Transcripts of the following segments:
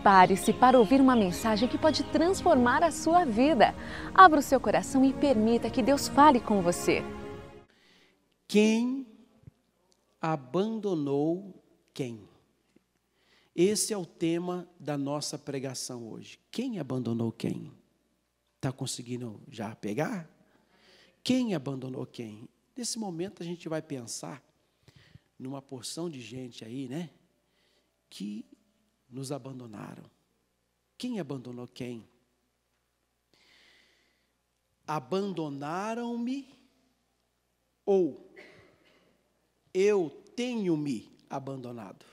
Prepare-se para ouvir uma mensagem que pode transformar a sua vida. Abra o seu coração e permita que Deus fale com você. Quem abandonou quem? Esse é o tema da nossa pregação hoje. Quem abandonou quem? Está conseguindo já pegar? Quem abandonou quem? Nesse momento a gente vai pensar numa porção de gente aí, né? Que nos abandonaram. Quem abandonou quem? Abandonaram-me ou eu tenho-me abandonado?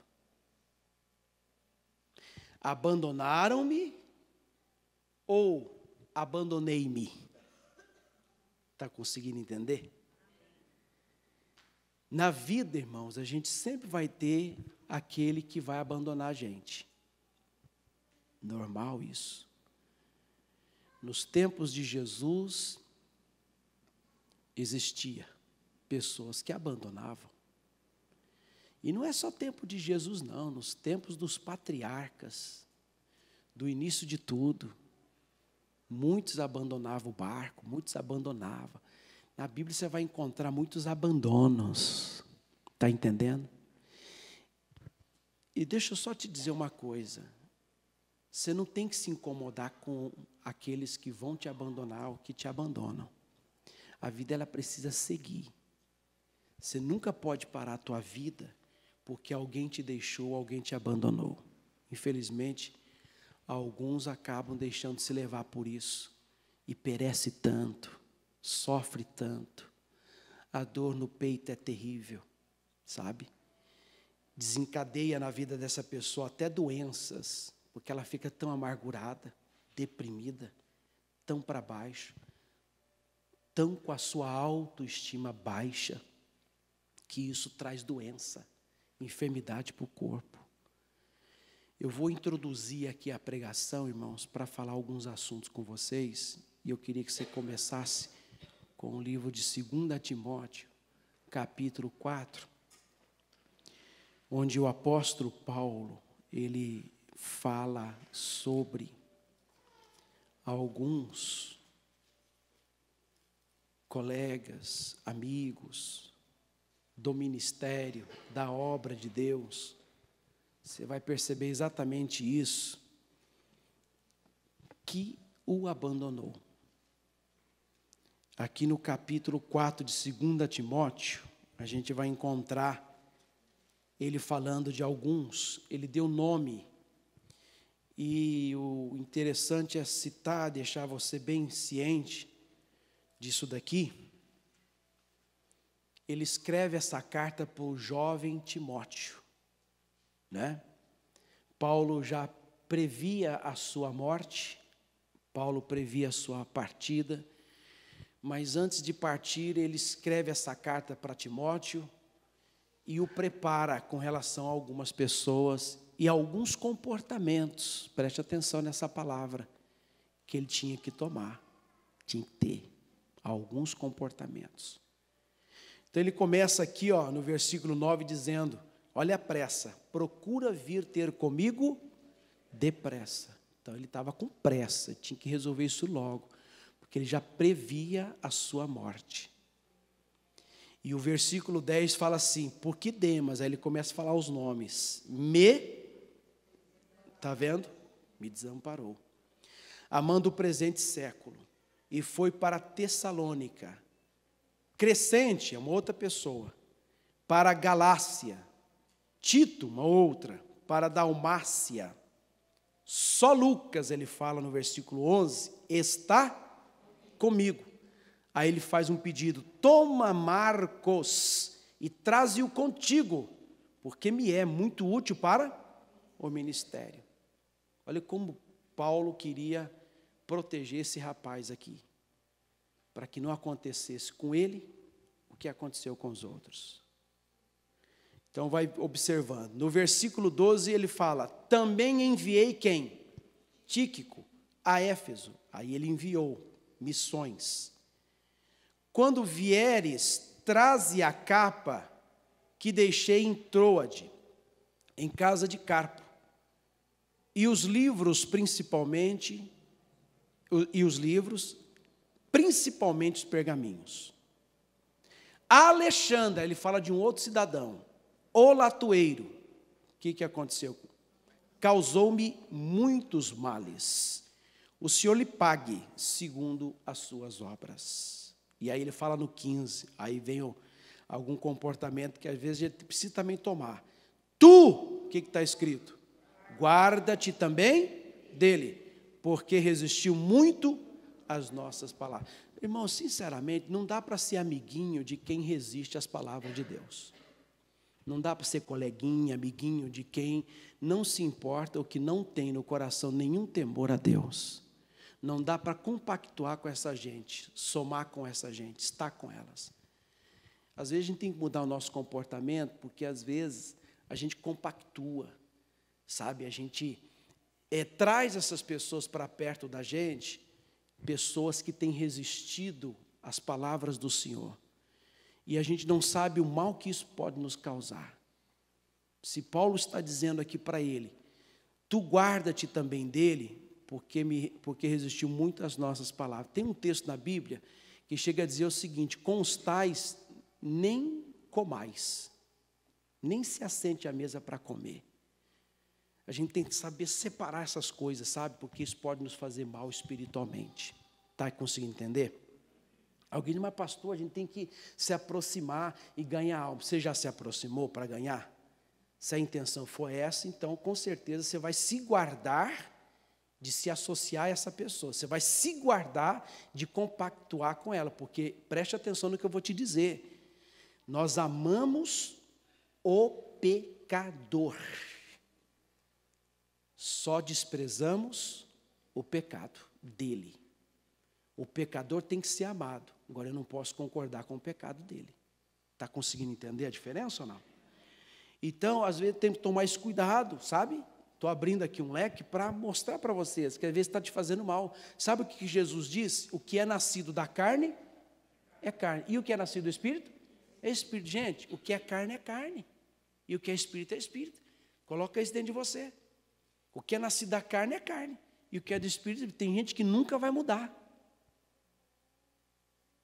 Abandonaram-me ou abandonei-me? Está conseguindo entender? Na vida, irmãos, a gente sempre vai ter aquele que vai abandonar a gente. Normal isso. Nos tempos de Jesus, existia pessoas que abandonavam. E não é só tempo de Jesus, não. Nos tempos dos patriarcas, do início de tudo, muitos abandonavam o barco, muitos abandonavam. Na Bíblia você vai encontrar muitos abandonos. Está entendendo? E deixa eu só te dizer uma coisa. Você não tem que se incomodar com aqueles que vão te abandonar ou que te abandonam. A vida, ela precisa seguir. Você nunca pode parar a tua vida porque alguém te deixou, alguém te abandonou. Infelizmente, alguns acabam deixando de se levar por isso. E perece tanto, sofre tanto. A dor no peito é terrível, sabe? Desencadeia na vida dessa pessoa até doenças, porque ela fica tão amargurada, deprimida, tão para baixo, tão com a sua autoestima baixa, que isso traz doença, enfermidade para o corpo. Eu vou introduzir aqui a pregação, irmãos, para falar alguns assuntos com vocês, e eu queria que você começasse com o livro de 2 Timóteo, capítulo 4, onde o apóstolo Paulo, ele fala sobre alguns colegas, amigos, do ministério, da obra de Deus. Você vai perceber exatamente isso, que o abandonou. Aqui no capítulo 4 de 2 Timóteo, a gente vai encontrar ele falando de alguns, ele deu nome, e o interessante é citar, deixar você bem ciente disso daqui. Ele escreve essa carta para o jovem Timóteo, né? Paulo já previa a sua morte, Paulo previa a sua partida, mas antes de partir, ele escreve essa carta para Timóteo e o prepara com relação a algumas pessoas e alguns comportamentos, preste atenção nessa palavra, que ele tinha que tomar, tinha que ter alguns comportamentos. Então ele começa aqui, no versículo 9, dizendo, olha a pressa, procura vir ter comigo depressa. Então ele estava com pressa, tinha que resolver isso logo, porque ele já previa a sua morte. E o versículo 10 fala assim, porque Demas, aí ele começa a falar os nomes, está vendo? Me desamparou, amando o presente século, e foi para Tessalônica. Crescente é uma outra pessoa, para Galácia. Tito, uma outra, para Dalmácia. Só Lucas, ele fala no versículo 11, está comigo. Aí ele faz um pedido, toma Marcos e traze-o contigo, porque me é muito útil para o ministério. Olha como Paulo queria proteger esse rapaz aqui, para que não acontecesse com ele o que aconteceu com os outros. Então vai observando. No versículo 12 ele fala, também enviei quem? Tíquico, a Éfeso. Aí ele enviou missões. Quando vieres, traze a capa que deixei em Troade, em casa de Carpo. e os livros, principalmente os pergaminhos. Alexandre, ele fala de um outro cidadão, o latoeiro. O que aconteceu? Causou-me muitos males. O Senhor lhe pague segundo as suas obras. E aí ele fala no 15, aí vem algum comportamento que às vezes a gente precisa também tomar. Tu, o que está escrito? Guarda-te também dele, porque resistiu muito às nossas palavras. Irmão, sinceramente, não dá para ser amiguinho de quem resiste às palavras de Deus. Não dá para ser coleguinha, amiguinho de quem não se importa ou que não tem no coração nenhum temor a Deus. Não dá para compactuar com essa gente, somar com essa gente, estar com elas. Às vezes a gente tem que mudar o nosso comportamento, porque às vezes a gente compactua, sabe? A gente traz essas pessoas para perto da gente, pessoas que têm resistido às palavras do Senhor. E a gente não sabe o mal que isso pode nos causar. Se Paulo está dizendo aqui para ele, tu guarda-te também dele, porque resistiu muito às nossas palavras. Tem um texto na Bíblia que chega a dizer o seguinte: com os tais nem comais, nem se assente à mesa para comer. A gente tem que saber separar essas coisas, sabe? Porque isso pode nos fazer mal espiritualmente. Está conseguindo entender? Alguém diz, mas pastor, a gente tem que se aproximar e ganhar algo. Você já se aproximou para ganhar? Se a intenção for essa, então com certeza você vai se guardar de se associar a essa pessoa. Você vai se guardar de compactuar com ela, porque preste atenção no que eu vou te dizer. Nós amamos o pecador. Só desprezamos o pecado dele. O pecador tem que ser amado. Agora, eu não posso concordar com o pecado dele. Está conseguindo entender a diferença ou não? Então, às vezes, tem que tomar esse cuidado, sabe? Estou abrindo aqui um leque para mostrar para vocês que às vezes está te fazendo mal. Sabe o que Jesus disse? O que é nascido da carne é carne. E o que é nascido do Espírito? É Espírito. Gente, o que é carne é carne. E o que é Espírito é Espírito. Coloca isso dentro de você. O que é nascido da carne é carne. E o que é do Espírito, tem gente que nunca vai mudar.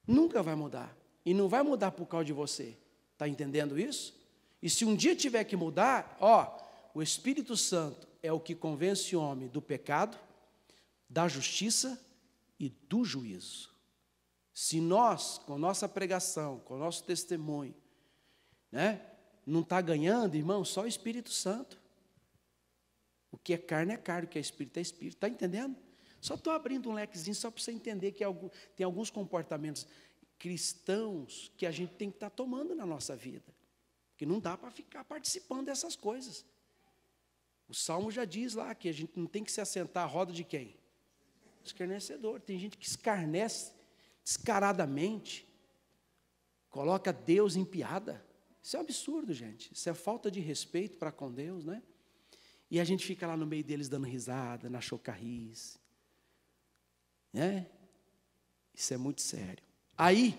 Nunca vai mudar. E não vai mudar por causa de você. Está entendendo isso? E se um dia tiver que mudar, o Espírito Santo é o que convence o homem do pecado, da justiça e do juízo. Se nós, com nossa pregação, com nosso testemunho, não está ganhando, irmão, só o Espírito Santo. O que é carne, o que é Espírito. Está entendendo? Só estou abrindo um lequezinho só para você entender que tem alguns comportamentos cristãos que a gente tem que estar tomando na nossa vida. Porque não dá para ficar participando dessas coisas. O Salmo já diz lá que a gente não tem que se assentar à roda de quem? Escarnecedor. Tem gente que escarnece descaradamente, coloca Deus em piada. Isso é um absurdo, gente. Isso é falta de respeito para com Deus, né? E a gente fica lá no meio deles dando risada, na chocarrice. Isso é muito sério. Aí,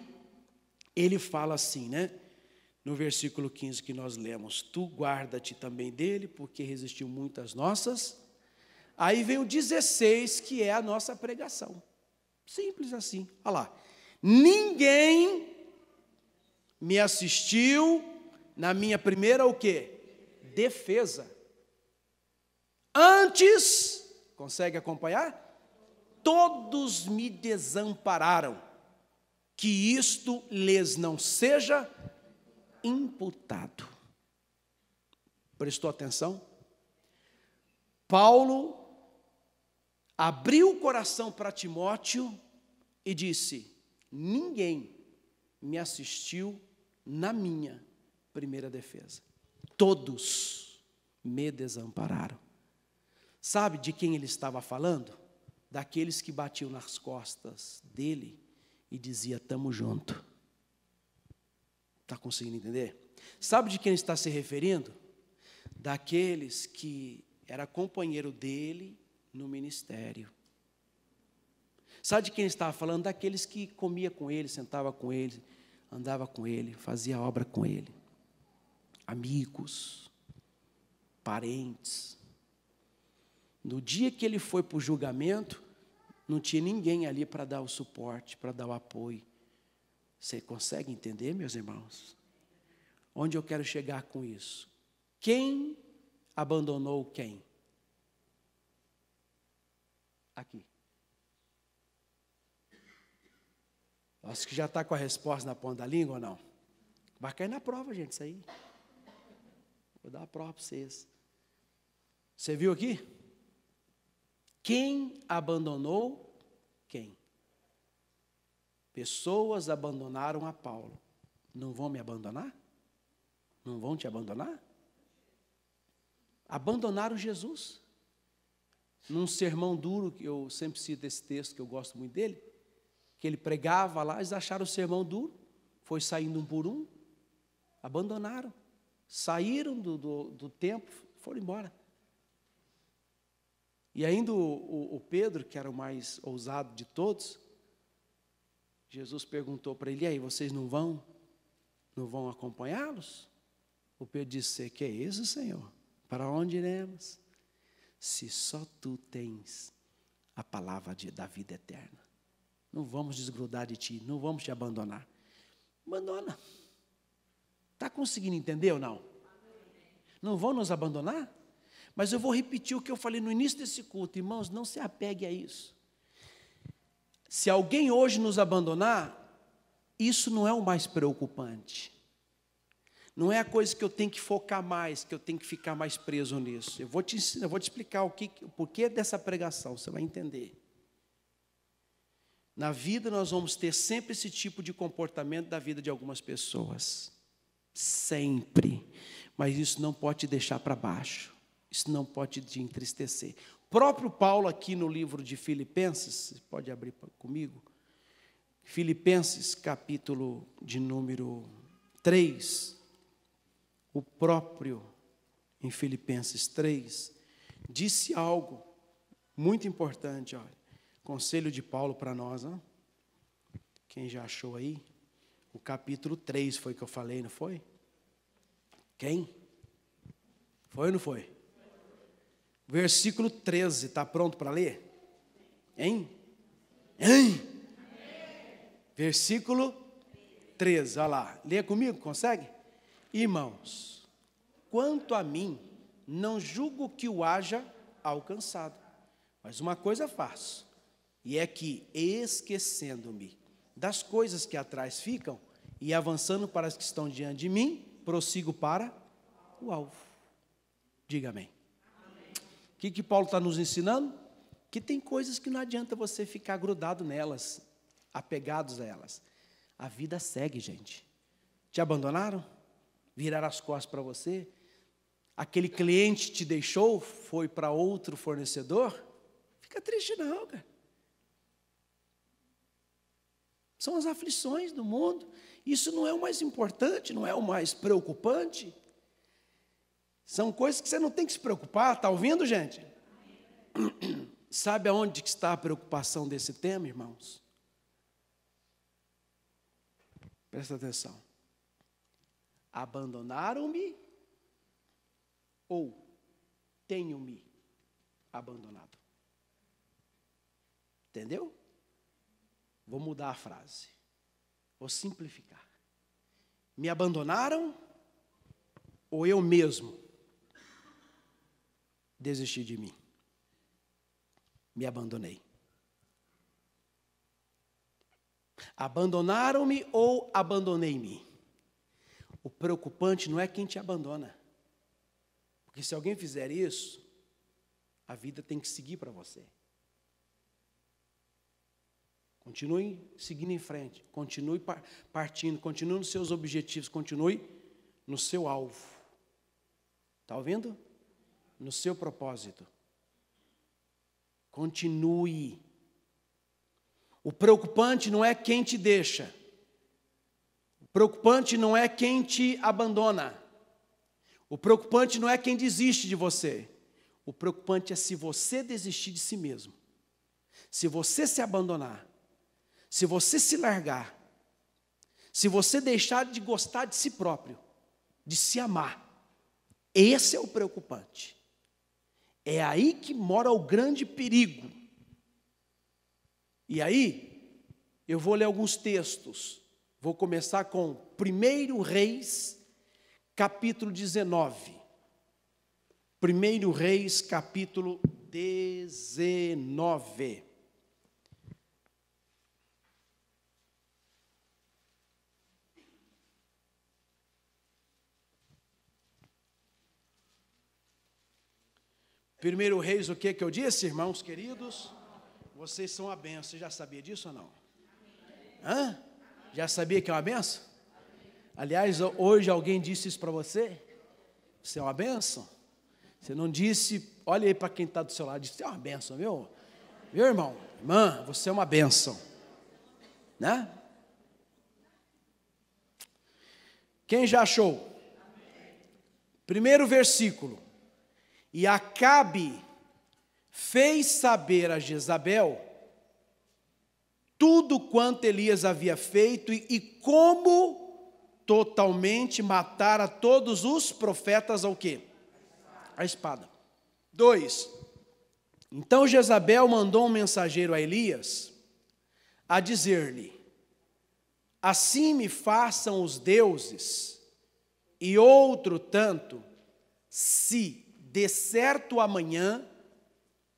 ele fala assim, no versículo 15 que nós lemos, tu guarda-te também dele, porque resistiu muito às nossas. Aí vem o 16, que é a nossa pregação. Simples assim, olha lá. Ninguém me assistiu na minha primeira o quê? Defesa. Antes, consegue acompanhar? Todos me desampararam, que isto lhes não seja imputado. Prestou atenção? Paulo abriu o coração para Timóteo e disse, ninguém me assistiu na minha primeira defesa. Todos me desampararam. Sabe de quem ele estava falando? Daqueles que batiam nas costas dele e dizia, estamos juntos. Está conseguindo entender? Sabe de quem ele está se referindo? Daqueles que era companheiro dele no ministério. Sabe de quem ele estava falando? Daqueles que comia com ele, sentava com ele, andava com ele, fazia obra com ele. Amigos, parentes. No dia que ele foi para o julgamento, não tinha ninguém ali para dar o suporte, para dar o apoio. Você consegue entender, meus irmãos? Onde eu quero chegar com isso? Quem abandonou quem? Aqui. Acho que já está com a resposta na ponta da língua ou não? Vai cair na prova, gente, isso aí. Vou dar uma prova para vocês. Você viu aqui? Quem abandonou quem? Pessoas abandonaram a Paulo. Não vão me abandonar? Não vão te abandonar? Abandonaram Jesus. Num sermão duro, que eu sempre cito esse texto, que eu gosto muito dele, que ele pregava lá, eles acharam o sermão duro, foi saindo um por um, abandonaram, saíram do templo, foram embora. E ainda o Pedro, que era o mais ousado de todos, Jesus perguntou para ele: e aí, vocês não vão acompanhá-los? O Pedro disse: que é isso, Senhor? Para onde iremos? Se só tu tens a palavra da vida eterna. Não vamos desgrudar de ti, não vamos te abandonar. Abandona. Está conseguindo entender ou não? Não vão nos abandonar? Mas eu vou repetir o que eu falei no início desse culto. Irmãos, não se apegue a isso. Se alguém hoje nos abandonar, isso não é o mais preocupante. Não é a coisa que eu tenho que focar mais, que eu tenho que ficar mais preso nisso. Eu vou te explicar o porquê dessa pregação, você vai entender. Na vida nós vamos ter sempre esse tipo de comportamento da vida de algumas pessoas. Sempre. Mas isso não pode te deixar para baixo. Isso não pode te entristecer. O próprio Paulo aqui no livro de Filipenses, você pode abrir comigo? Filipenses, capítulo de número 3. O próprio, em Filipenses 3, disse algo muito importante, olha. Conselho de Paulo para nós, não? Quem já achou aí? O capítulo 3 foi que eu falei, não foi? Quem? Foi ou não foi? Versículo 13, está pronto para ler? Hein? Versículo 13, olha lá. Lê comigo, consegue? Irmãos, quanto a mim, não julgo que o haja alcançado, mas uma coisa faço, e é que, esquecendo-me das coisas que atrás ficam, e avançando para as que estão diante de mim, prossigo para o alvo. Diga amém. O que Paulo está nos ensinando? Que tem coisas que não adianta você ficar grudado nelas, apegados a elas. A vida segue, gente. Te abandonaram? Viraram as costas para você? Aquele cliente te deixou, foi para outro fornecedor? Fica triste não, cara. São as aflições do mundo. Isso não é o mais importante, não é o mais preocupante. São coisas que você não tem que se preocupar. Está ouvindo, gente? Sabe aonde está a preocupação desse tema, irmãos? Presta atenção. Abandonaram-me ou tenho-me abandonado? Entendeu? Vou mudar a frase. Vou simplificar. Me abandonaram ou eu mesmo desisti de mim? Me abandonei. Abandonaram-me ou abandonei-me? O preocupante não é quem te abandona. Porque se alguém fizer isso, a vida tem que seguir para você. Continue seguindo em frente, continue partindo, continue nos seus objetivos, continue no seu alvo. Está ouvindo? No seu propósito. Continue. O preocupante não é quem te deixa. O preocupante não é quem te abandona. O preocupante não é quem desiste de você. O preocupante é se você desistir de si mesmo. Se você se abandonar. Se você se largar. Se você deixar de gostar de si próprio. De se amar. Esse é o preocupante. É aí que mora o grande perigo. E aí, eu vou ler alguns textos. Vou começar com 1 Reis, capítulo 19. 1 Reis, capítulo 19. Primeiro Reis, o que eu disse, irmãos queridos? Vocês são a benção. Você já sabia disso ou não? Hã? Já sabia que é uma benção? Aliás, hoje alguém disse isso para você? Você é uma benção? Você não disse, olha aí para quem está do seu lado, disse, é uma benção, viu? Viu, irmão? Irmã, você é uma benção. Né? Quem já achou? Primeiro versículo. E Acabe fez saber a Jezabel tudo quanto Elias havia feito e como totalmente matara todos os profetas ao quê? A espada. 2. Então Jezabel mandou um mensageiro a Elias a dizer-lhe: assim me façam os deuses, e outro tanto, se de certo amanhã,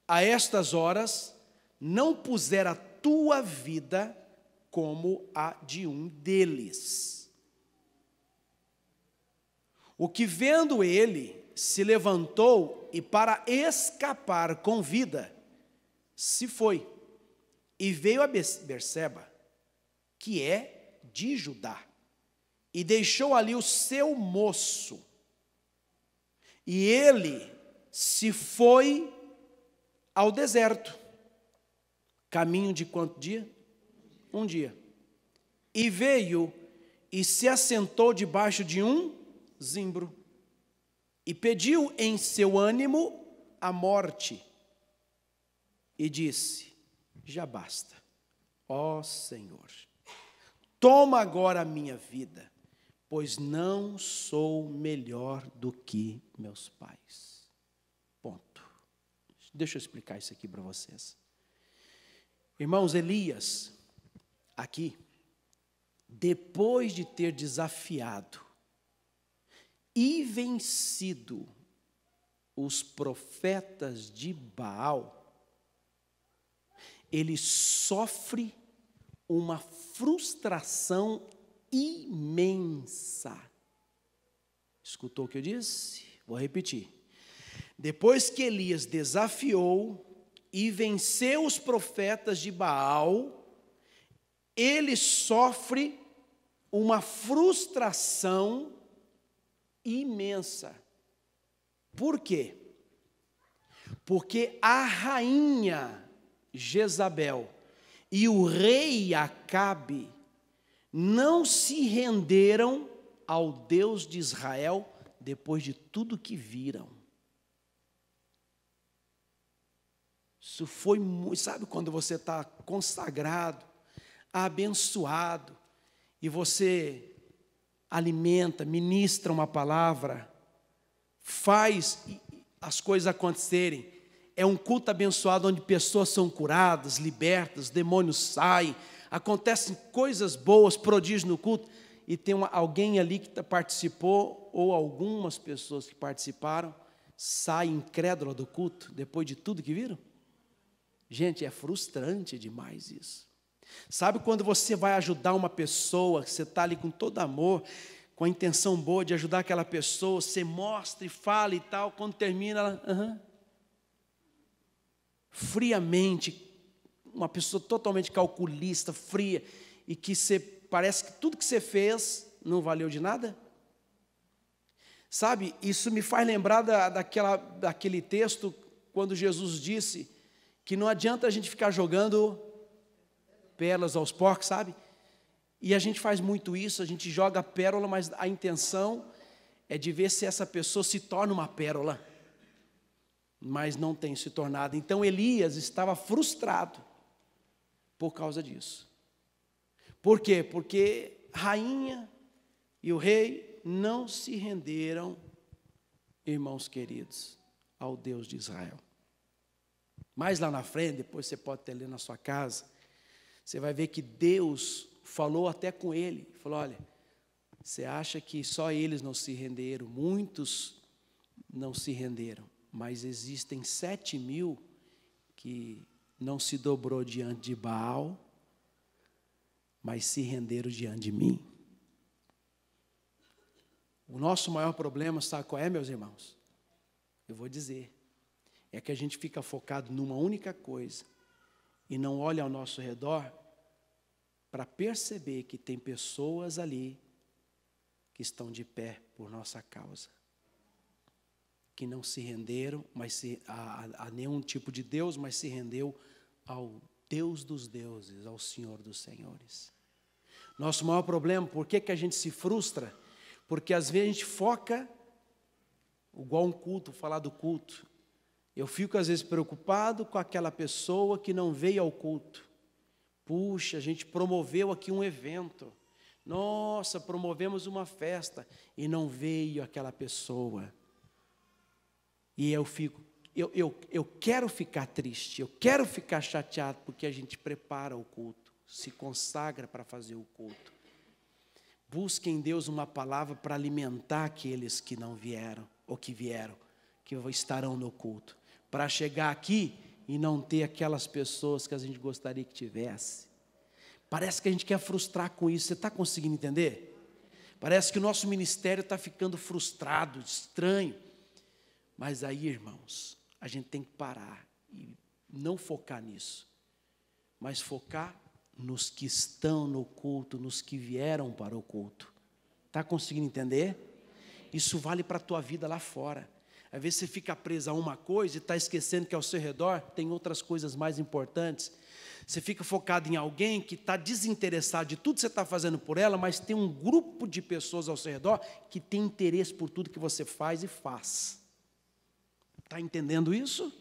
a estas horas, não puser a tua vida como a de um deles. O que vendo ele, se levantou e para escapar com vida, se foi, e veio a Berseba, que é de Judá, e deixou ali o seu moço. E ele se foi ao deserto. Caminho de quanto dia? Um dia. E veio e se assentou debaixo de um zimbro. E pediu em seu ânimo a morte. E disse: já basta, ó Senhor, toma agora a minha vida, pois não sou melhor do que meus pais. Ponto. Deixa eu explicar isso aqui para vocês. Irmãos, Elias, aqui, depois de ter desafiado e vencido os profetas de Baal, ele sofre uma frustração imensa. Escutou o que eu disse? Vou repetir. Depois que Elias desafiou e venceu os profetas de Baal, ele sofre uma frustração imensa. Por quê? Porque a rainha Jezabel e o rei Acabe não se renderam ao Deus de Israel depois de tudo que viram. Isso foi muito, sabe quando você está consagrado, abençoado, e você alimenta, ministra uma palavra, faz as coisas acontecerem. É um culto abençoado onde pessoas são curadas, libertas, demônios saem, acontecem coisas boas, prodígios no culto, e tem alguém ali que participou, ou algumas pessoas que participaram, saem incrédula do culto, depois de tudo que viram. Gente, é frustrante demais isso. Sabe quando você vai ajudar uma pessoa, você está ali com todo amor, com a intenção boa de ajudar aquela pessoa, você mostra e fala e tal, quando termina ela, friamente, uma pessoa totalmente calculista, fria, e que você, parece que tudo que você fez não valeu de nada? Sabe, isso me faz lembrar daquele texto, quando Jesus disse que não adianta a gente ficar jogando pérolas aos porcos, sabe? E a gente faz muito isso, a gente joga a pérola, mas a intenção é de ver se essa pessoa se torna uma pérola, mas não tem se tornado. Então Elias estava frustrado por causa disso. Por quê? Porque a rainha e o rei não se renderam, irmãos queridos, ao Deus de Israel. Mais lá na frente, depois você pode ter ler na sua casa, você vai ver que Deus falou até com ele, falou: olha, você acha que só eles não se renderam, muitos não se renderam, mas existem 7.000 que não se dobrou diante de Baal, mas se renderam diante de mim. O nosso maior problema, sabe qual é, meus irmãos? Eu vou dizer, é que a gente fica focado numa única coisa e não olha ao nosso redor para perceber que tem pessoas ali que estão de pé por nossa causa, que não se renderam a nenhum tipo de Deus, mas se rendeu ao Deus dos deuses, ao Senhor dos senhores. Nosso maior problema, por que a gente se frustra? Porque às vezes a gente foca, igual um culto, falar do culto. Eu fico às vezes preocupado com aquela pessoa que não veio ao culto. Puxa, a gente promoveu aqui um evento. Nossa, promovemos uma festa e não veio aquela pessoa. E eu quero ficar triste, eu quero ficar chateado, porque a gente prepara o culto, se consagra para fazer o culto. Busque em Deus uma palavra para alimentar aqueles que não vieram, ou que vieram, que estarão no culto. Para chegar aqui e não ter aquelas pessoas que a gente gostaria que tivesse. Parece que a gente quer frustrar com isso. Você está conseguindo entender? Parece que o nosso ministério está ficando frustrado, estranho. Mas aí, irmãos, a gente tem que parar e não focar nisso, mas focar nos que estão no culto, nos que vieram para o culto. Está conseguindo entender? Isso vale para a tua vida lá fora. Às vezes você fica preso a uma coisa e está esquecendo que ao seu redor tem outras coisas mais importantes. Você fica focado em alguém que está desinteressado de tudo que você está fazendo por ela, mas tem um grupo de pessoas ao seu redor que tem interesse por tudo que você faz e faz. Está entendendo isso?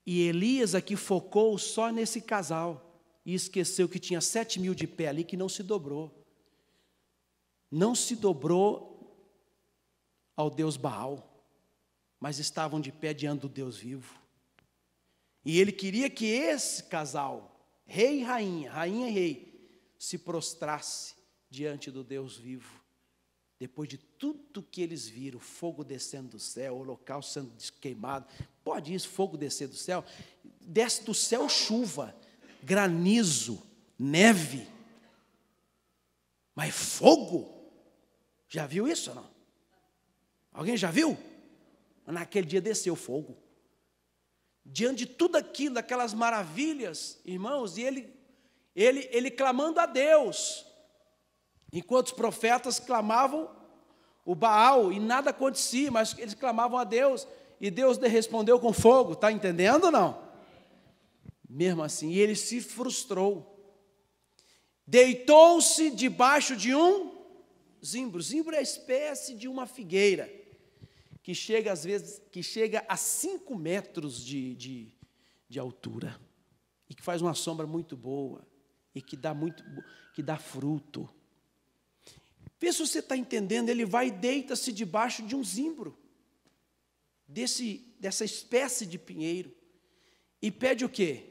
E Elias aqui focou só nesse casal e esqueceu que tinha 7.000 de pé ali que não se dobrou. Não se dobrou ao Deus Baal, mas estavam de pé diante do Deus vivo. E ele queria que esse casal, rei e rainha, rainha e rei, se prostrasse diante do Deus vivo. Depois de tudo que eles viram, fogo descendo do céu, o local sendo queimado, pode isso, fogo descer do céu, desce do céu chuva, granizo, neve, mas fogo, já viu isso ou não? Alguém já viu? Naquele dia desceu fogo, diante de tudo aquilo, daquelas maravilhas, irmãos, e ele clamando a Deus, enquanto os profetas clamavam o Baal, e nada acontecia, mas eles clamavam a Deus, e Deus respondeu com fogo, está entendendo ou não? Mesmo assim, ele se frustrou, deitou-se debaixo de um zimbro. Zimbro é a espécie de uma figueira, que chega às vezes, a 5 metros de altura, e que faz uma sombra muito boa, e que dá fruto. Vê se você está entendendo. Ele vai e deita-se debaixo de um zimbro, dessa espécie de pinheiro, e pede o quê?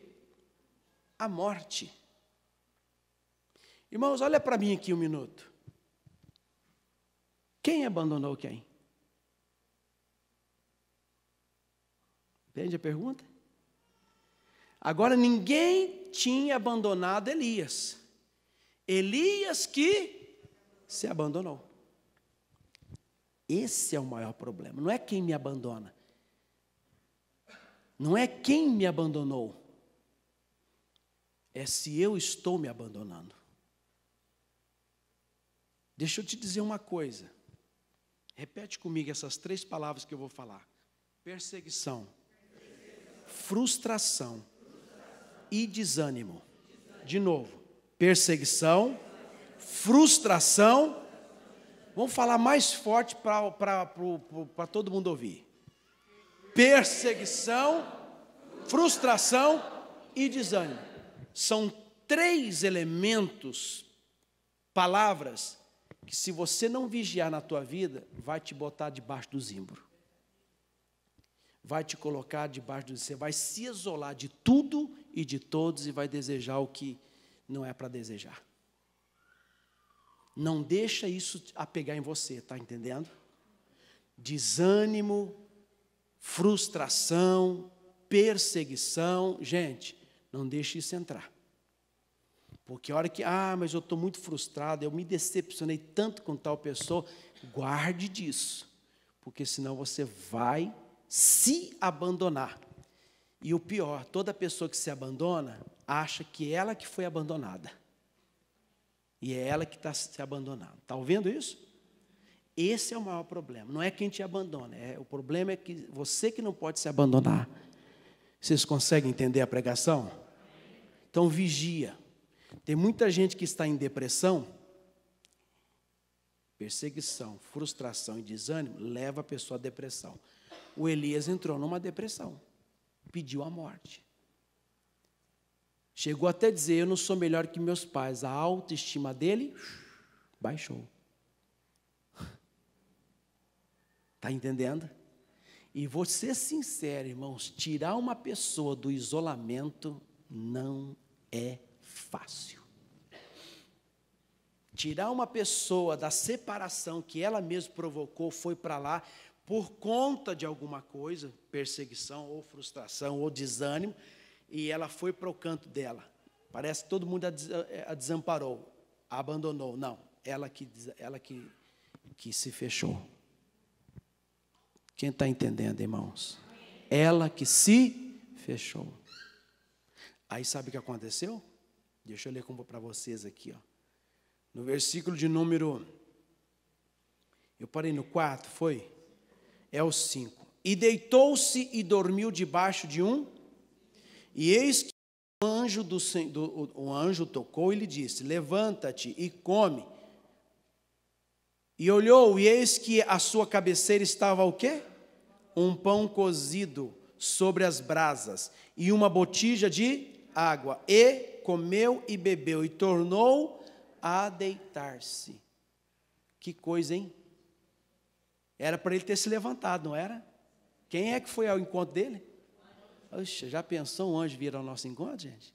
A morte. Irmãos, olha para mim aqui um minuto. Quem abandonou quem? Entende a pergunta? Agora, ninguém tinha abandonado Elias. Elias que se abandonou. Esse é o maior problema. Não é quem me abandona. Não é quem me abandonou. É se eu estou me abandonando. Deixa eu te dizer uma coisa. Repete comigo essas 3 palavras que eu vou falar. Perseguição, frustração e desânimo. De novo. Perseguição, frustração. Vamos falar mais forte para todo mundo ouvir. Perseguição, frustração e desânimo. São 3 elementos, palavras, que se você não vigiar na tua vida, vai te botar debaixo do zimbro. vai te colocar debaixo do... Você vai se isolar de tudo e de todos e vai desejar o que não é para desejar. Não deixa isso apegar em você, está entendendo? Desânimo, frustração, perseguição. Gente, não deixe isso entrar. Porque a hora que, mas eu estou muito frustrado, eu me decepcionei tanto com tal pessoa, guarde disso. Porque senão você vai se abandonar. E o pior, toda pessoa que se abandona, acha que ela que foi abandonada. E é ela que está se abandonando. Está ouvindo isso? Esse é o maior problema. Não é quem te abandona. O problema é que você que não pode se abandonar. Vocês conseguem entender a pregação? Então, vigia. Tem muita gente que está em depressão, perseguição, frustração e desânimo, leva a pessoa à depressão. O Elias entrou numa depressão, pediu a morte. Chegou até a dizer, eu não sou melhor que meus pais. A autoestima dele baixou. Está entendendo? E vou ser sincero, irmãos, tirar uma pessoa do isolamento não é fácil. Tirar uma pessoa da separação que ela mesma provocou, foi para lá por conta de alguma coisa, perseguição ou frustração ou desânimo, e ela foi para o canto dela. Parece que todo mundo a desamparou, a abandonou. Não, ela que se fechou. Quem está entendendo, irmãos? Ela que se fechou. Aí sabe o que aconteceu? Deixa eu ler para vocês aqui, ó. No versículo de número... Eu parei no 4, foi? É o 5. E deitou-se e dormiu debaixo de um... E eis que o anjo tocou e lhe disse, levanta-te e come. E olhou, e eis que à sua cabeceira estava o quê? Um pão cozido sobre as brasas, e uma botija de água. E comeu e bebeu, e tornou a deitar-se. Que coisa, hein? Era para ele ter se levantado, não era? Quem é que foi ao encontro dele? Oxe, já pensou um anjo vir ao nosso encontro, gente?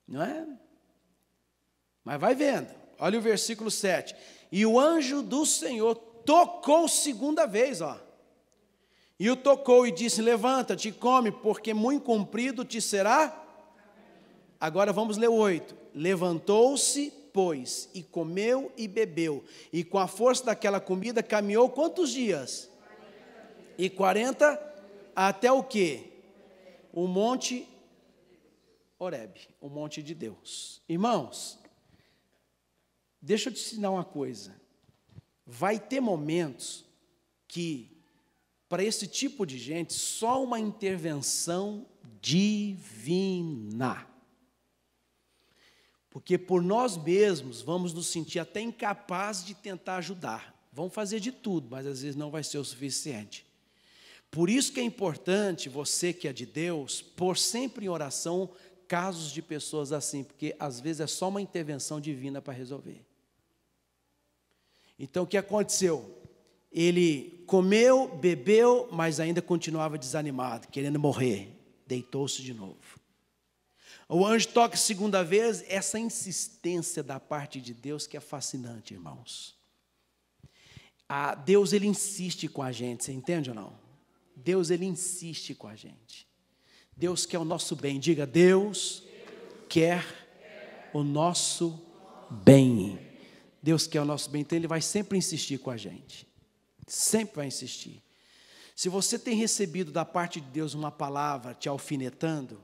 Não é? Mas vai vendo. Olha o versículo 7. E o anjo do Senhor tocou segunda vez, ó. E o tocou e disse, levanta-te e come, porque muito comprido te será. Agora vamos ler o 8. Levantou-se, pois, e comeu e bebeu. E com a força daquela comida caminhou quantos dias? 40. E 40 até o quê? O monte Horebe, o monte de Deus. Irmãos, deixa eu te ensinar uma coisa. Vai ter momentos que, para esse tipo de gente, só uma intervenção divina. Porque por nós mesmos vamos nos sentir até incapazes de tentar ajudar. Vamos fazer de tudo, mas às vezes não vai ser o suficiente. Por isso que é importante, você que é de Deus, pôr sempre em oração casos de pessoas assim, porque às vezes é só uma intervenção divina para resolver. Então o que aconteceu? Ele comeu, bebeu, mas ainda continuava desanimado, querendo morrer. Deitou-se de novo. O anjo toca segunda vez, essa insistência da parte de Deus que é fascinante, irmãos. Deus, ele insiste com a gente, você entende ou não? Deus, ele insiste com a gente. Deus quer o nosso bem. Diga, Deus quer o nosso bem. Deus quer o nosso bem, então ele vai sempre insistir com a gente. Sempre vai insistir. Se você tem recebido da parte de Deus uma palavra te alfinetando,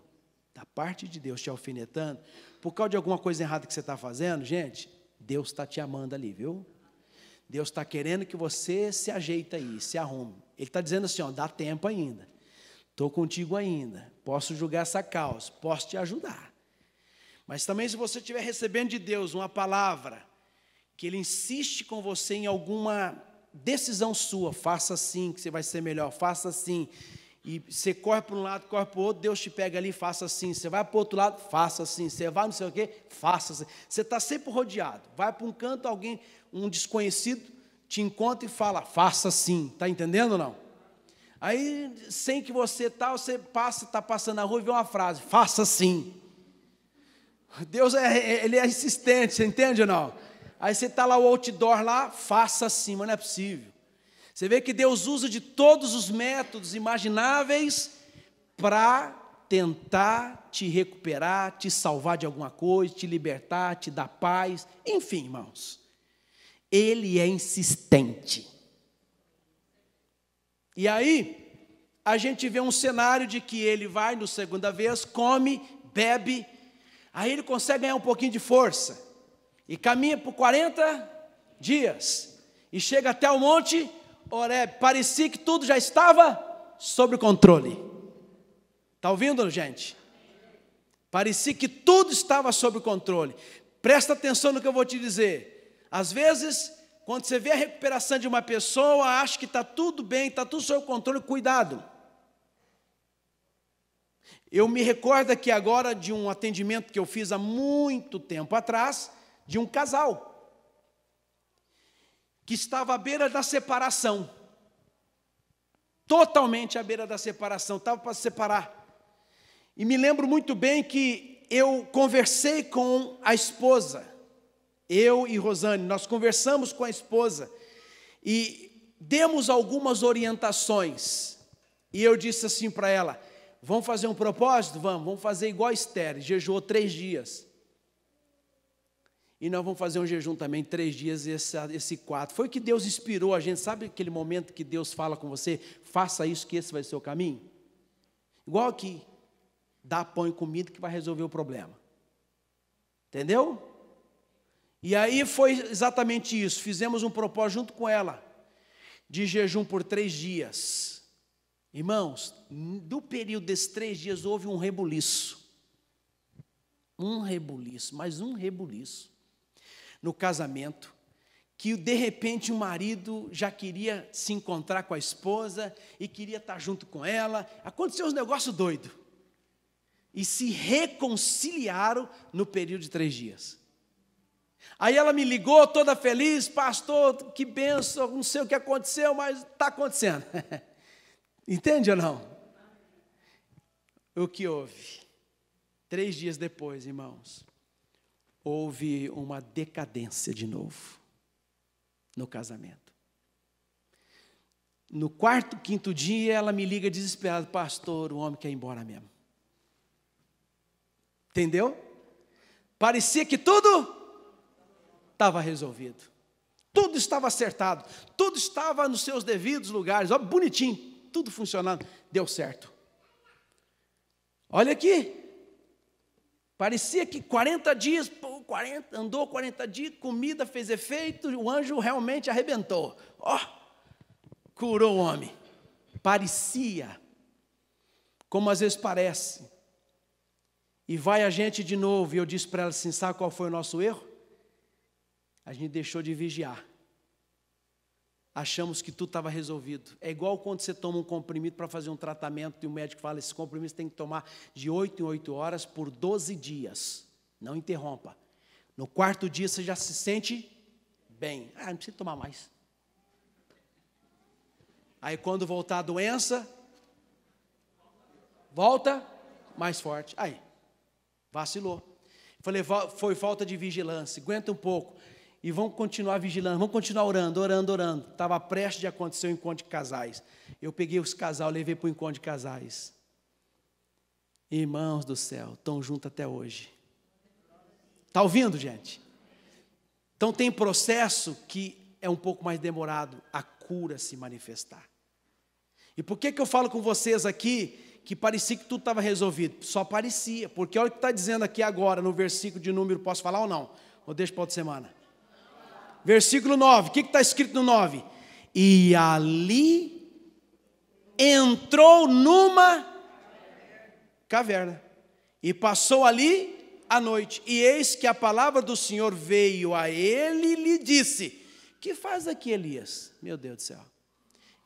da parte de Deus te alfinetando, por causa de alguma coisa errada que você está fazendo, gente, Deus está te amando ali, viu? Deus está querendo que você se ajeite aí, se arrume. Ele está dizendo assim, ó, dá tempo ainda. Estou contigo ainda. Posso julgar essa causa, posso te ajudar. Mas também se você estiver recebendo de Deus uma palavra, que Ele insiste com você em alguma decisão sua, faça assim, que você vai ser melhor, faça assim. E você corre para um lado, corre para o outro, Deus te pega ali, faça assim. Você vai para o outro lado, faça assim. Você vai não sei o quê, faça assim. Você está sempre rodeado. Vai para um canto, alguém, um desconhecido, te encontra e fala, faça assim. Está entendendo ou não? Aí, sem que você está passando na rua e vê uma frase, faça assim. Deus, ele é insistente, você entende ou não? Aí você está lá, o outdoor lá, faça assim, mas não é possível. Você vê que Deus usa de todos os métodos imagináveis para tentar te recuperar, te salvar de alguma coisa, te libertar, te dar paz, enfim, irmãos. Ele é insistente. E aí, a gente vê um cenário de que ele vai, na segunda vez, come, bebe, aí ele consegue ganhar um pouquinho de força, e caminha por 40 dias, e chega até o monte Horebe. Parecia que tudo já estava sob controle. Está ouvindo, gente? Parecia que tudo estava sob controle. Presta atenção no que eu vou te dizer. Às vezes, quando você vê a recuperação de uma pessoa, acha que está tudo bem, está tudo sob controle, cuidado. Eu me recordo aqui agora de um atendimento que eu fiz há muito tempo atrás, de um casal, que estava à beira da separação, totalmente à beira da separação, estava para se separar. E me lembro muito bem que eu conversei com a esposa, eu e Rosane, nós conversamos com a esposa, e demos algumas orientações, e eu disse assim para ela, vamos fazer um propósito? Vamos fazer igual a Esther, jejuou 3 dias. E nós vamos fazer um jejum também, 3 dias, esse 4. Foi que Deus inspirou a gente, sabe aquele momento que Deus fala com você? Faça isso que esse vai ser o caminho. Igual aqui, dá pão e comida que vai resolver o problema. Entendeu? E aí foi exatamente isso, fizemos um propósito junto com ela, de jejum por 3 dias. Irmãos, do período desses 3 dias houve um rebuliço. Mais um rebuliço. No casamento, que de repente o marido já queria se encontrar com a esposa e queria estar junto com ela. Aconteceu uns negócios doidos. E se reconciliaram no período de 3 dias. Aí ela me ligou toda feliz, pastor, que bênção, não sei o que aconteceu, mas está acontecendo. Entende ou não? O que houve? 3 dias depois, irmãos, houve uma decadência de novo no casamento. No 4º, 5º dia, ela me liga desesperada, pastor, o homem quer ir embora mesmo. Entendeu? Parecia que tudo estava resolvido. Tudo estava acertado. Tudo estava nos seus devidos lugares. Ó, bonitinho, tudo funcionando. Deu certo. Olha aqui. Parecia que 40 dias, andou 40 dias, comida fez efeito, o anjo realmente arrebentou. Ó, curou o homem. Parecia, como às vezes parece. E vai a gente de novo, e eu disse para ela assim, sabe qual foi o nosso erro? A gente deixou de vigiar. Achamos que tudo estava resolvido. É igual quando você toma um comprimido para fazer um tratamento e o médico fala, esse comprimido você tem que tomar de 8 em 8 horas por 12 dias. Não interrompa. No 4º dia você já se sente bem. Não precisa tomar mais. Aí quando voltar a doença, volta mais forte. Aí, vacilou. Falei, foi falta de vigilância, aguenta um pouco. E vamos continuar vigilando, vamos continuar orando. Estava prestes de acontecer o encontro de casais. Eu peguei os casais, levei para o encontro de casais. Irmãos do céu, estão juntos até hoje. Está ouvindo, gente? Então tem processo que é um pouco mais demorado a cura se manifestar. E por que eu falo com vocês aqui que parecia que tudo estava resolvido? Só parecia, porque olha o que está dizendo aqui agora no versículo de número, posso falar ou não? Ou deixa para outra semana? Versículo 9, o que está escrito no 9? E ali entrou numa caverna, e passou ali a noite, e eis que a palavra do Senhor veio a ele e lhe disse, que faz aqui Elias? Meu Deus do céu,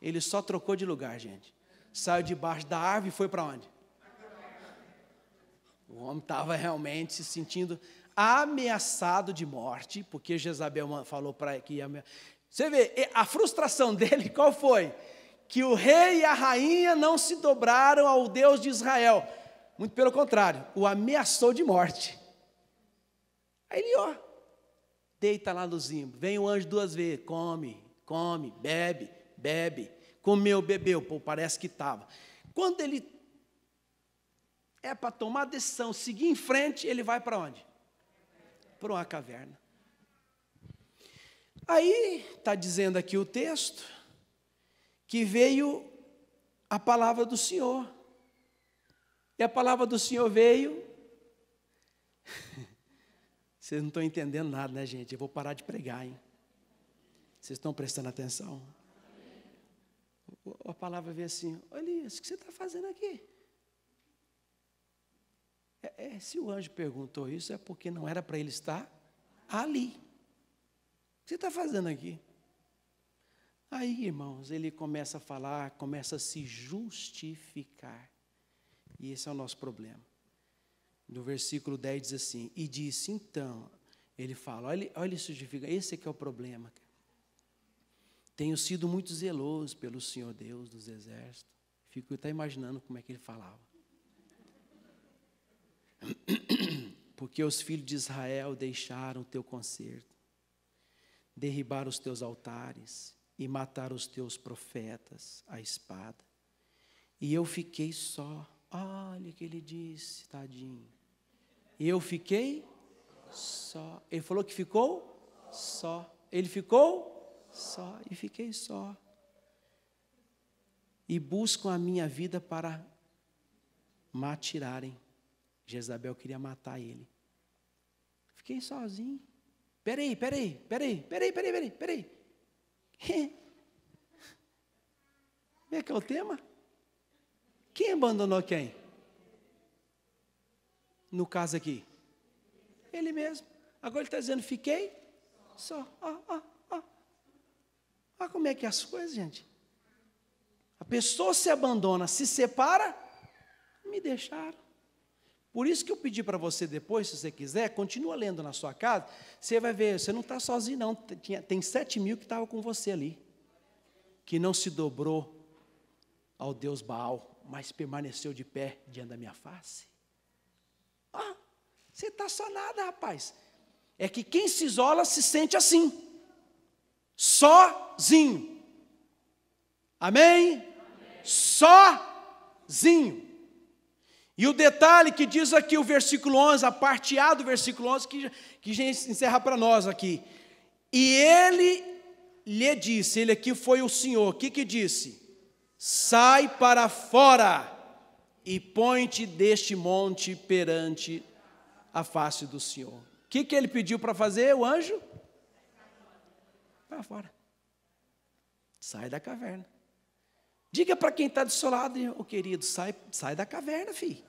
ele só trocou de lugar, gente, saiu debaixo da árvore e foi para onde? O homem estava realmente se sentindo ameaçado de morte, porque Jezabel falou para que ia... Você vê, a frustração dele qual foi? que o rei e a rainha não se dobraram ao Deus de Israel. Muito pelo contrário, o ameaçou de morte. Aí ele, deita lá no zimbro. Vem o anjo 2 vezes, come, bebe, bebe. Comeu, bebeu, pô, parece que estava. Quando ele é para tomar decisão, seguir em frente, ele vai para onde? Para uma caverna. Aí, está dizendo aqui o texto, que veio a palavra do Senhor. E a palavra do Senhor veio. Vocês não estão entendendo nada, né, gente? Eu vou parar de pregar, hein? Vocês estão prestando atenção? A palavra veio assim: Elias, o que você está fazendo aqui? Se o anjo perguntou isso, é porque não era para ele estar ali. O que você está fazendo aqui? Aí, irmãos, ele começa a falar, começa a se justificar. E esse é o nosso problema. No versículo 10 diz assim: e disse, então, ele fala, olha ele justifica, esse é que é o problema. Tenho sido muito zeloso pelo Senhor Deus dos exércitos. Fico até imaginando como é que ele falava. Porque os filhos de Israel deixaram o teu concerto, derribaram os teus altares e mataram os teus profetas à espada. E eu fiquei só. Olha o que ele disse, tadinho. E eu fiquei só. Ele falou que ficou só. Ele ficou só. E fiquei só. E buscam a minha vida para matirarem. Jezabel queria matar ele. Fiquei sozinho. Peraí. Como é que é o tema? Quem abandonou quem? No caso aqui. Ele mesmo. Agora ele está dizendo, fiquei só. Olha como é que é as coisas, gente. A pessoa se abandona, se separa, me deixaram. Por isso que eu pedi para você depois, se você quiser, continua lendo na sua casa, você vai ver, você não está sozinho não, tem 7.000 que estavam com você ali, que não se dobrou ao Deus Baal, mas permaneceu de pé diante da minha face. Você está só nada, rapaz. É que quem se isola se sente assim, sozinho. Amém? Sozinho. E o detalhe que diz aqui o versículo 11, a parte A do versículo 11, que já encerra para nós aqui. E ele lhe disse, ele aqui foi o Senhor, o que disse? Sai para fora e põe-te deste monte perante a face do Senhor. O que ele pediu para fazer, o anjo? Para fora. Sai da caverna. Diga para quem está do seu lado, o querido, sai da caverna, filho.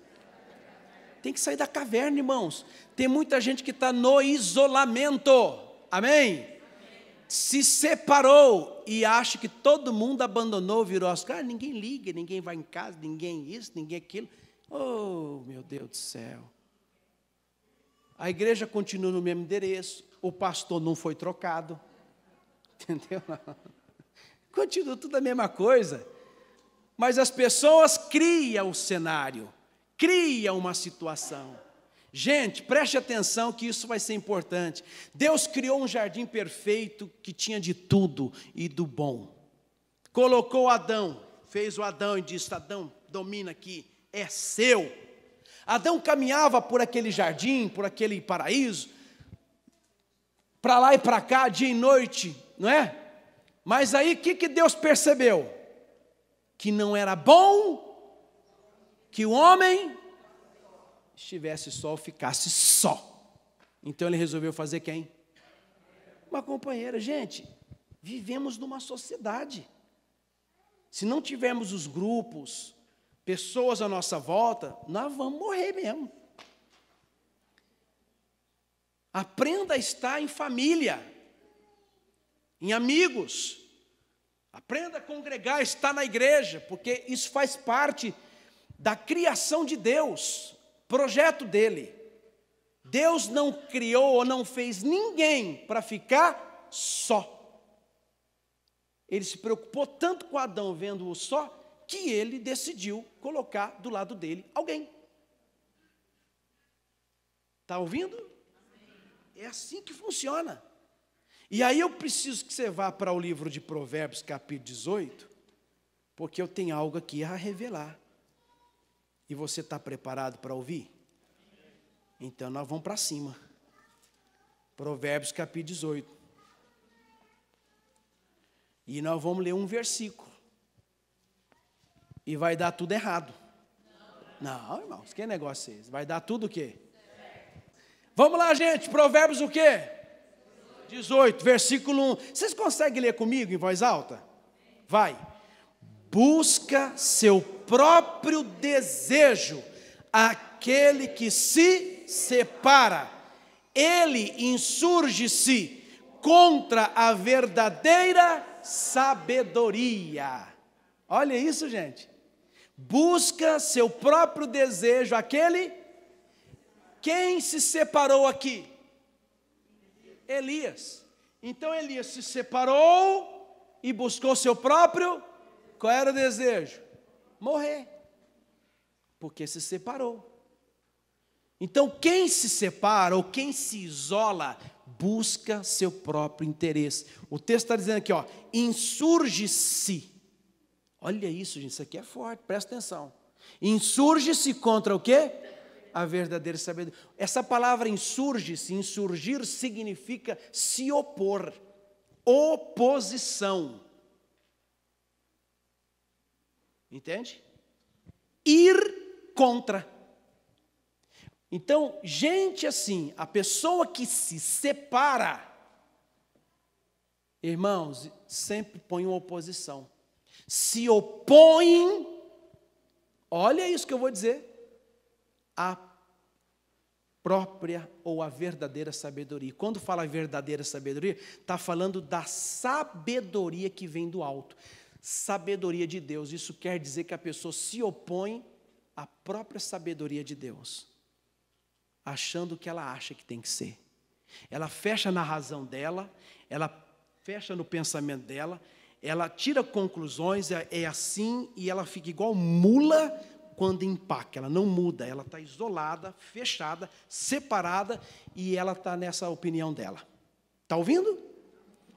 Tem que sair da caverna, irmãos. Tem muita gente que está no isolamento. Amém? Se separou e acha que todo mundo abandonou, virou as caras. Ninguém liga, ninguém vai em casa, ninguém isso, ninguém aquilo. Oh, meu Deus do céu. A igreja continua no mesmo endereço. O pastor não foi trocado. Entendeu? Continua tudo a mesma coisa. Mas as pessoas criam o cenário, criam uma situação. Gente, preste atenção que isso vai ser importante. Deus criou um jardim perfeito que tinha de tudo e do bom. Colocou Adão, fez o Adão e disse, Adão, domina aqui, é seu. Adão caminhava por aquele jardim, por aquele paraíso, para lá e para cá, dia e noite, não é? Mas aí o que Deus percebeu? Que não era bom que o homem estivesse só ou ficasse só. Então ele resolveu fazer quem? Uma companheira. Gente, vivemos numa sociedade. Se não tivermos os grupos, pessoas à nossa volta, nós vamos morrer mesmo. Aprenda a estar em família, em amigos. Aprenda a congregar, estar na igreja, porque isso faz parte da criação de Deus, projeto dele. Deus não criou ou não fez ninguém para ficar só. Ele se preocupou tanto com Adão vendo-o só, que ele decidiu colocar do lado dele alguém. Está ouvindo? É assim que funciona. E aí eu preciso que você vá para o livro de Provérbios, capítulo 18, porque eu tenho algo aqui a revelar. E você está preparado para ouvir? Então nós vamos para cima. Provérbios, capítulo 18. E nós vamos ler um versículo. E vai dar tudo errado. Não, irmãos, que negócio é esse? Vai dar tudo o quê? Vamos lá, gente, Provérbios o quê? 18, versículo 1. Vocês conseguem ler comigo em voz alta? Vai. Busca seu próprio desejo, aquele que se separa. Ele insurge-se contra a verdadeira sabedoria. Olha isso, gente. Busca seu próprio desejo, aquele. Quem se separou aqui? Elias. Então Elias se separou e buscou seu próprio. Qual era o desejo? Morrer. Porque se separou. Então quem se separa ou quem se isola, busca seu próprio interesse. O texto está dizendo aqui, ó, insurge-se. Olha isso, gente, isso aqui é forte, presta atenção. Insurge-se contra o quê? A verdadeira sabedoria. Essa palavra insurge-se, insurgir significa se opor, oposição. Entende? Ir contra. Então, gente assim, a pessoa que se separa, irmãos, sempre põe uma oposição. Se opõem, olha isso que eu vou dizer, a própria ou a verdadeira sabedoria. Quando fala verdadeira sabedoria, está falando da sabedoria que vem do alto. Sabedoria de Deus. Isso quer dizer que a pessoa se opõe à própria sabedoria de Deus, achando o que ela acha que tem que ser. Ela fecha na razão dela, ela fecha no pensamento dela, ela tira conclusões, é assim, e ela fica igual mula quando empaca, ela não muda, ela está isolada, fechada, separada, e ela está nessa opinião dela. Está ouvindo?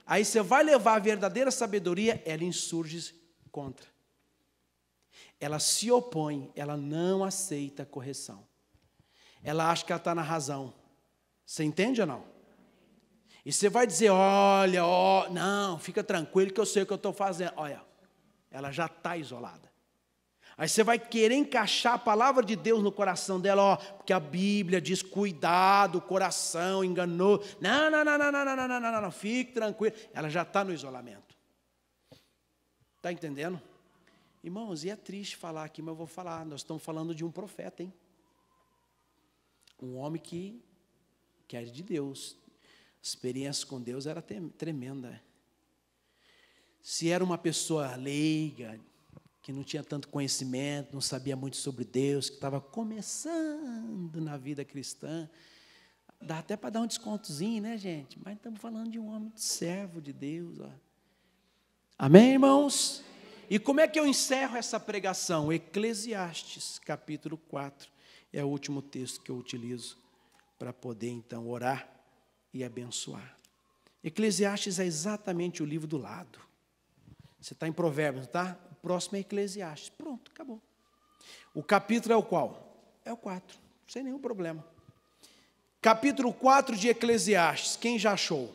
Aí você vai levar a verdadeira sabedoria, ela insurge contra. Ela se opõe, ela não aceita a correção. Ela acha que ela está na razão. Você entende ou não? E você vai dizer, olha, não, fica tranquilo que eu sei o que eu estou fazendo. Olha, ela já está isolada. Aí você vai querer encaixar a palavra de Deus no coração dela, porque a Bíblia diz, cuidado, o coração enganou. Não, fique tranquilo. Ela já está no isolamento. Está entendendo? Irmãos, e é triste falar aqui, mas eu vou falar. Nós estamos falando de um profeta, hein? Um homem que era de Deus. A experiência com Deus era tremenda. Se era uma pessoa leiga, que não tinha tanto conhecimento, não sabia muito sobre Deus, que estava começando na vida cristã, dá até para dar um descontozinho, né, gente? Mas estamos falando de um homem de servo de Deus. Ó. Amém, irmãos? E como é que eu encerro essa pregação? Eclesiastes, capítulo 4, é o último texto que eu utilizo para poder, então, orar e abençoar. Eclesiastes é exatamente o livro do lado. Você está em Provérbios, não está? O próximo é Eclesiastes. Pronto, acabou. O capítulo é o qual? É o 4, sem nenhum problema. Capítulo 4 de Eclesiastes, quem já achou?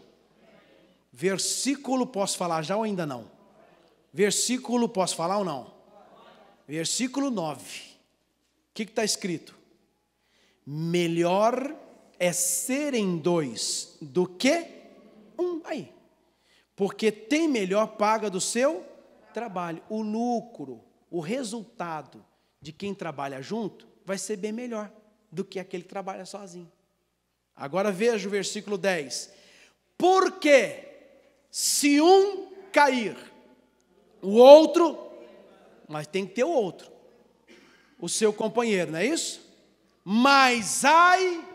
Versículo, posso falar já ou ainda não? Versículo, posso falar ou não? Versículo 9. O que está escrito? Melhor é serem dois do que um. Aí. Porque tem melhor paga do seu trabalho. O lucro, o resultado de quem trabalha junto vai ser bem melhor do que aquele que trabalha sozinho. Agora veja o versículo 10. Porque se um cair, o outro, mas tem que ter o outro, o seu companheiro, não é isso? Mas ai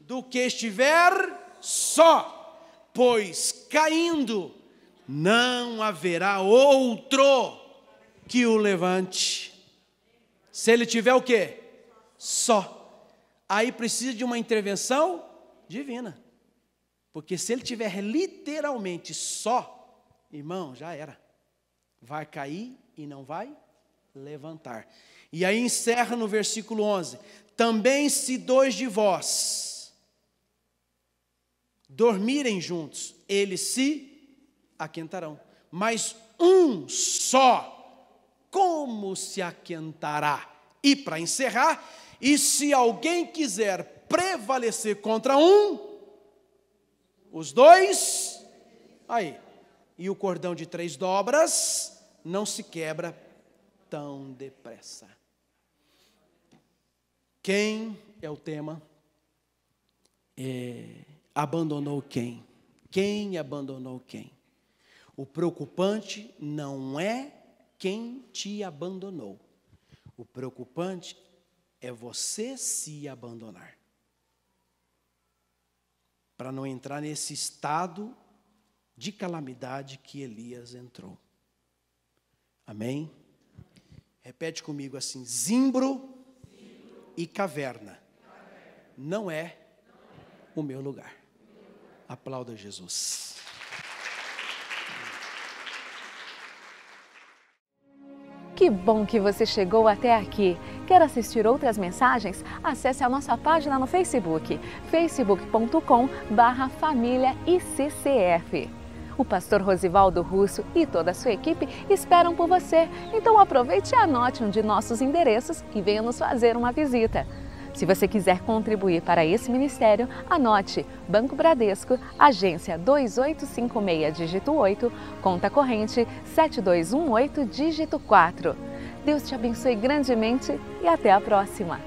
do que estiver só, pois caindo não haverá outro que o levante. Se ele tiver o quê? Só. Aí precisa de uma intervenção divina. Porque se ele tiver literalmente só, irmão, já era. Vai cair e não vai levantar. E aí encerra no versículo 11. Também se dois de vós dormirem juntos, eles se aquentarão. Mas um só, como se aquentará? E para encerrar, e se alguém quiser prevalecer contra um, os dois, aí, e o cordão de 3 dobras não se quebra tão depressa. Quem é o tema? Abandonou quem? Quem abandonou quem? O preocupante não é quem te abandonou. O preocupante é você se abandonar. Para não entrar nesse estado de calamidade que Elias entrou. Amém? Repete comigo assim: zimbro e caverna não é o meu lugar. Aplauda Jesus. Que bom que você chegou até aqui. Quer assistir outras mensagens? Acesse a nossa página no Facebook, facebook.com/famíliaICCF. O pastor Rosivaldo Russo e toda a sua equipe esperam por você. Então aproveite e anote um de nossos endereços e venha nos fazer uma visita. Se você quiser contribuir para esse ministério, anote Banco Bradesco, agência 2856, dígito 8, conta corrente 7218, dígito 4. Deus te abençoe grandemente e até a próxima!